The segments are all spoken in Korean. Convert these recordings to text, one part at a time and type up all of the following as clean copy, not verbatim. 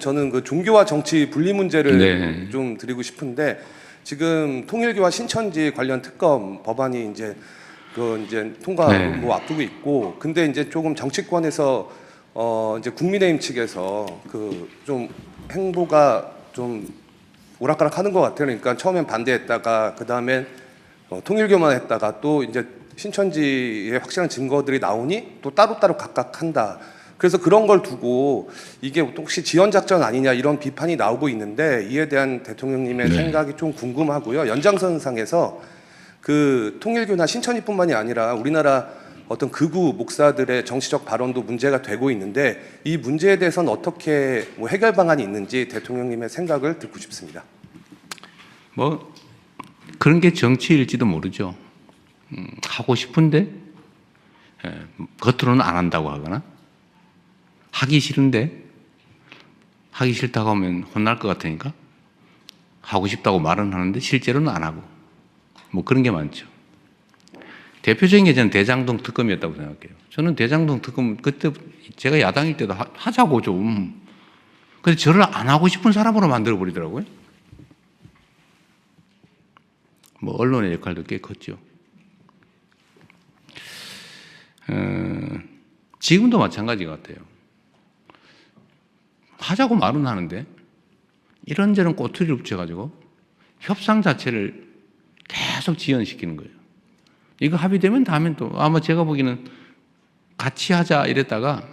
저는 그 종교와 정치 분리 문제를 네. 좀 드리고 싶은데, 지금 통일교와 신천지 관련 특검 법안이 이제 통과 네. 뭐 앞두고 있고, 근데 이제 조금 정치권에서 이제 국민의힘 측에서 그 좀 행보가 좀 오락가락하는 것 같아요. 그러니까 처음엔 반대했다가 그 다음엔 통일교만 했다가 또 이제 신천지의 확실한 증거들이 나오니 또 따로따로 각각 한다. 그래서 그런 걸 두고 이게 혹시 지연작전 아니냐 이런 비판이 나오고 있는데, 이에 대한 대통령님의 네. 생각이 좀 궁금하고요. 연장선상에서 그 통일교나 신천지뿐만이 아니라 우리나라 어떤 극우 목사들의 정치적 발언도 문제가 되고 있는데, 이 문제에 대해서는 어떻게 뭐 해결 방안이 있는지 대통령님의 생각을 듣고 싶습니다. 뭐 그런 게 정치일지도 모르죠. 하고 싶은데 겉으로는 안 한다고 하거나, 하기 싫은데 하기 싫다고 하면 혼날 것 같으니까 하고 싶다고 말은 하는데 실제로는 안 하고, 뭐 그런 게 많죠. 대표적인 게 저는 대장동 특검이었다고 생각해요. 저는 대장동 특검 그때 제가 야당일 때도 하자고 좀. 근데 저를 안 하고 싶은 사람으로 만들어 버리더라고요. 뭐 언론의 역할도 꽤 컸죠. 지금도 마찬가지 같아요. 하자고 말은 하는데 이런저런 꼬투리를 붙여가지고 협상 자체를 계속 지연시키는 거예요. 이거 합의되면 다음엔 또 아마 제가 보기에는 같이 하자 이랬다가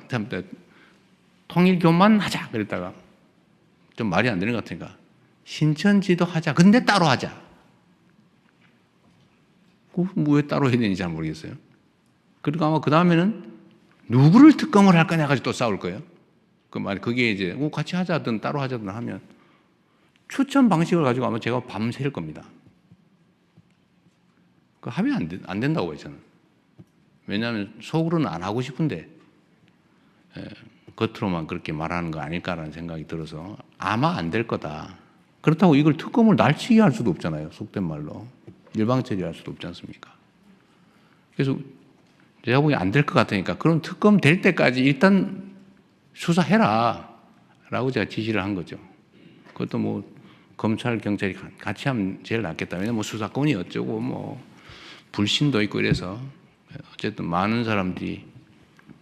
통일교만 하자 그랬다가 좀 말이 안 되는 것 같으니까 신천지도 하자. 근데 따로 하자. 왜 따로 해야 되는지 잘 모르겠어요. 그리고 아마 그 다음에는 누구를 특검을 할 거냐 가지고 또 싸울 거예요. 그 말, 그게 이제 같이 하자든 따로 하자든 하면 추천 방식을 가지고 아마 제가 밤샐 겁니다. 그 하면 안 된다고 해요, 저는. 왜냐하면 속으로는 안 하고 싶은데 겉으로만 그렇게 말하는 거 아닐까라는 생각이 들어서 아마 안 될 거다. 그렇다고 이걸 특검을 날치기 할 수도 없잖아요. 속된 말로. 일방처리할 수도 없지 않습니까? 그래서 제가 보기엔 안 될 것 같으니까 그럼 특검 될 때까지 일단 수사해라 라고 제가 지시를 한 거죠. 그것도 뭐 검찰, 경찰이 같이 하면 제일 낫겠다. 왜냐면 뭐 수사권이 어쩌고 뭐 불신도 있고 이래서 어쨌든 많은 사람들이,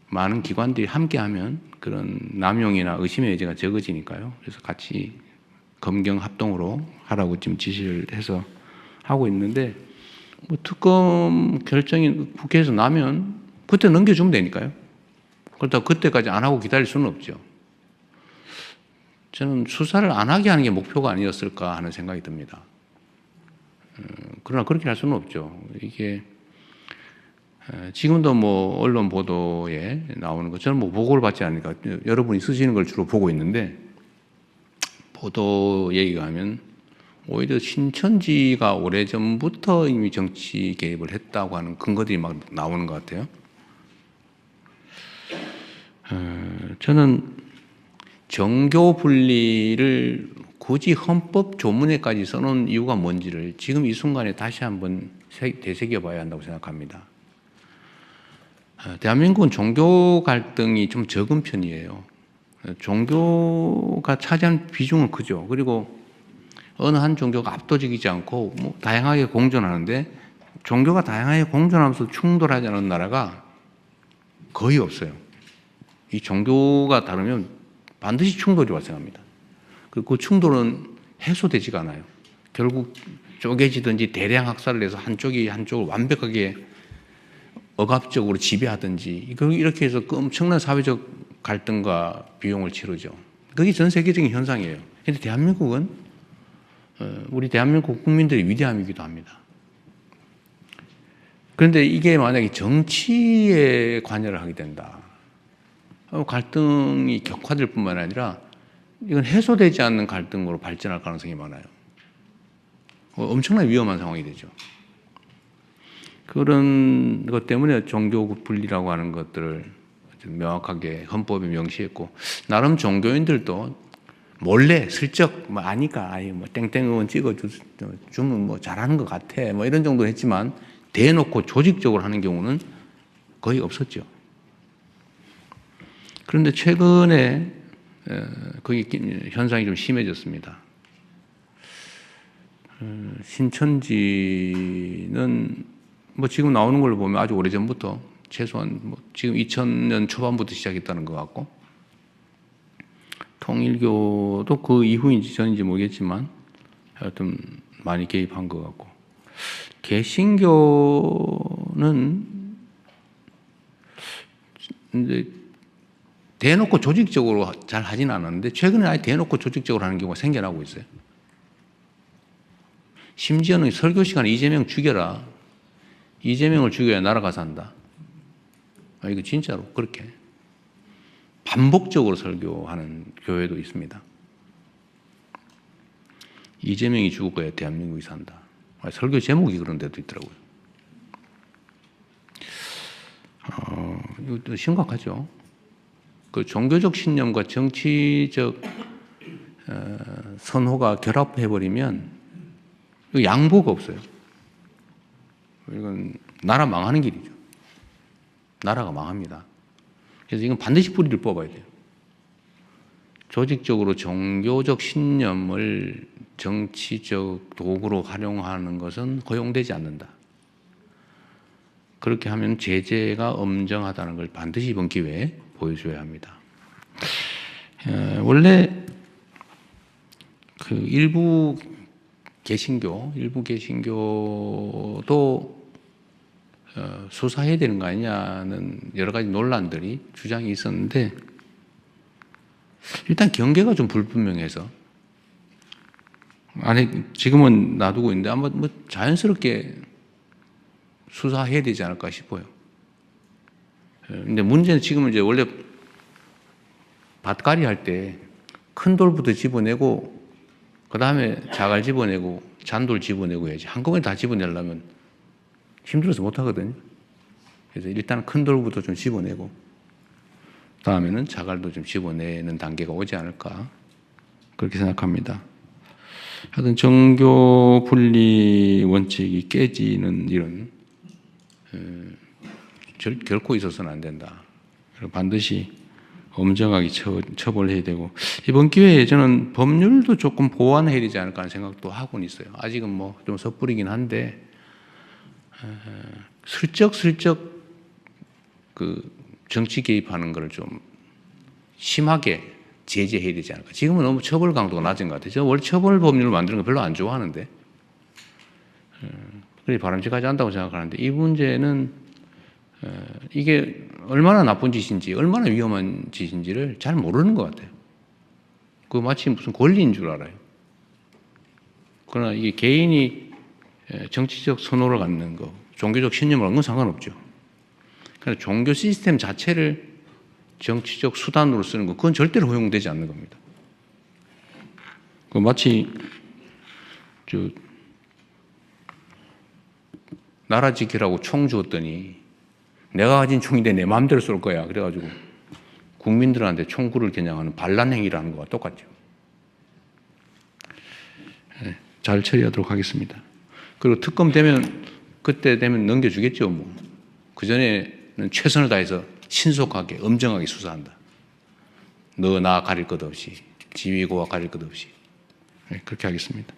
많은 기관들이 함께 하면 그런 남용이나 의심의 여지가 적어지니까요. 그래서 같이 검경 합동으로 하라고 지금 지시를 해서 하고 있는데, 뭐 특검 결정이 국회에서 나면 그때 넘겨주면 되니까요. 그렇다고 그때까지 안 하고 기다릴 수는 없죠. 저는 수사를 안 하게 하는 게 목표가 아니었을까 하는 생각이 듭니다. 그러나 그렇게 할 수는 없죠. 이게 지금도 뭐 언론 보도에 나오는 거, 저는 뭐 보고를 받지 않으니까 여러분이 쓰시는 걸 주로 보고 있는데, 보도 얘기가 하면 오히려 신천지가 오래전부터 이미 정치 개입을 했다고 하는 근거들이 막 나오는 것 같아요. 저는 정교 분리를 굳이 헌법 조문에까지 써놓은 이유가 뭔지를 지금 이 순간에 다시 한번 되새겨봐야 한다고 생각합니다. 대한민국은 종교 갈등이 좀 적은 편이에요. 종교가 차지하는 비중은 크죠. 그리고 어느 한 종교가 압도적이지 않고 뭐 다양하게 공존하는데, 종교가 다양하게 공존하면서 충돌하지 않은 나라가 거의 없어요. 이 종교가 다르면 반드시 충돌이 발생합니다. 그리고 그 충돌은 해소되지가 않아요. 결국 쪼개지든지 대량 학살을 해서 한쪽이 한쪽을 완벽하게 억압적으로 지배하든지, 이렇게 해서 엄청난 사회적 갈등과 비용을 치르죠. 그게 전 세계적인 현상이에요. 그런데 대한민국은 우리 대한민국 국민들의 위대함이기도 합니다. 그런데 이게 만약에 정치에 관여를 하게 된다, 갈등이 격화될 뿐만 아니라 이건 해소되지 않는 갈등으로 발전할 가능성이 많아요. 엄청나게 위험한 상황이 되죠. 그런 것 때문에 종교 분리라고 하는 것들을 명확하게 헌법에 명시했고, 나름 종교인들도 몰래 슬쩍 뭐 아니까 아예 뭐 땡땡 의원 찍어주면 뭐 잘하는 것 같아 뭐 이런 정도 했지만, 대놓고 조직적으로 하는 경우는 거의 없었죠. 그런데 최근에 거기 현상이 좀 심해졌습니다. 신천지는 뭐 지금 나오는 걸로 보면 아주 오래전부터 최소한 뭐 지금 2000년 초반부터 시작했다는 것 같고, 통일교도 그 이후인지 전인지 모르겠지만 하여튼 많이 개입한 것 같고, 개신교는 이제 대놓고 조직적으로 잘 하진 않았는데 최근에 아예 대놓고 조직적으로 하는 경우가 생겨나고 있어요. 심지어는 설교 시간에 이재명 죽여라. 이재명을 죽여야 나라가 산다. 이거 진짜로 그렇게 반복적으로 설교하는 교회도 있습니다. 이재명이 죽어야 대한민국이 산다. 설교 제목이 그런 데도 있더라고요. 이것도 심각하죠. 그 종교적 신념과 정치적 선호가 결합해버리면 양보가 없어요. 이건 나라 망하는 길이죠. 나라가 망합니다. 그래서 이건 반드시 뿌리를 뽑아야 돼요. 조직적으로 종교적 신념을 정치적 도구로 활용하는 것은 허용되지 않는다. 그렇게 하면 제재가 엄정하다는 걸 반드시 이번 기회에 보여줘야 합니다. 원래 그 일부 개신교도 수사해야 되는 거 아니냐는 여러 가지 논란들이 주장이 있었는데, 일단 경계가 좀 불분명해서 안에 지금은 놔두고 있는데 아마 뭐 자연스럽게 수사해야 되지 않을까 싶어요. 근데 문제는 지금은 이제 원래 밭갈이 할 때 큰 돌부터 집어내고 그 다음에 자갈 집어내고 잔돌 집어내고 해야지. 한꺼번에 다 집어내려면 힘들어서 못 하거든요. 그래서 일단 큰 돌부터 좀 집어내고 다음에는 자갈도 좀 집어내는 단계가 오지 않을까 그렇게 생각합니다. 하여튼 정교 분리 원칙이 깨지는 일은 결코 있어서는 안 된다. 반드시 엄정하게 처벌해야 되고, 이번 기회에 저는 법률도 조금 보완해야 되지 않을까 하는 생각도 하고는 있어요. 아직은 뭐 좀 섣부리긴 한데 슬쩍 그 정치 개입하는 걸 좀 심하게 제재해야 되지 않을까. 지금은 너무 처벌 강도가 낮은 것 같아요. 저 원래 처벌 법률을 만드는 거 별로 안 좋아하는데 그게 바람직하지 않다고 생각하는데, 이 문제는 이게 얼마나 나쁜 짓인지 얼마나 위험한 짓인지를 잘 모르는 것 같아요. 그 마치 무슨 권리인 줄 알아요. 그러나 이게 개인이 정치적 선호를 갖는 거, 종교적 신념을 갖는 건 상관없죠. 그러나 종교 시스템 자체를 정치적 수단으로 쓰는 거, 그건 절대로 허용되지 않는 겁니다. 그 마치 나라 지키라고 총 주었더니 내가 가진 총인데 내 마음대로 쏠 거야. 그래가지고 국민들한테 총구를 겨냥하는 반란 행위를 하는 거와 똑같죠. 잘 처리하도록 하겠습니다. 그리고 특검 되면 그때 되면 넘겨주겠죠. 뭐 그 전에는 최선을 다해서 신속하게 엄정하게 수사한다. 너 나 가릴 것 없이, 지위고와 가릴 것 없이. 그렇게 하겠습니다.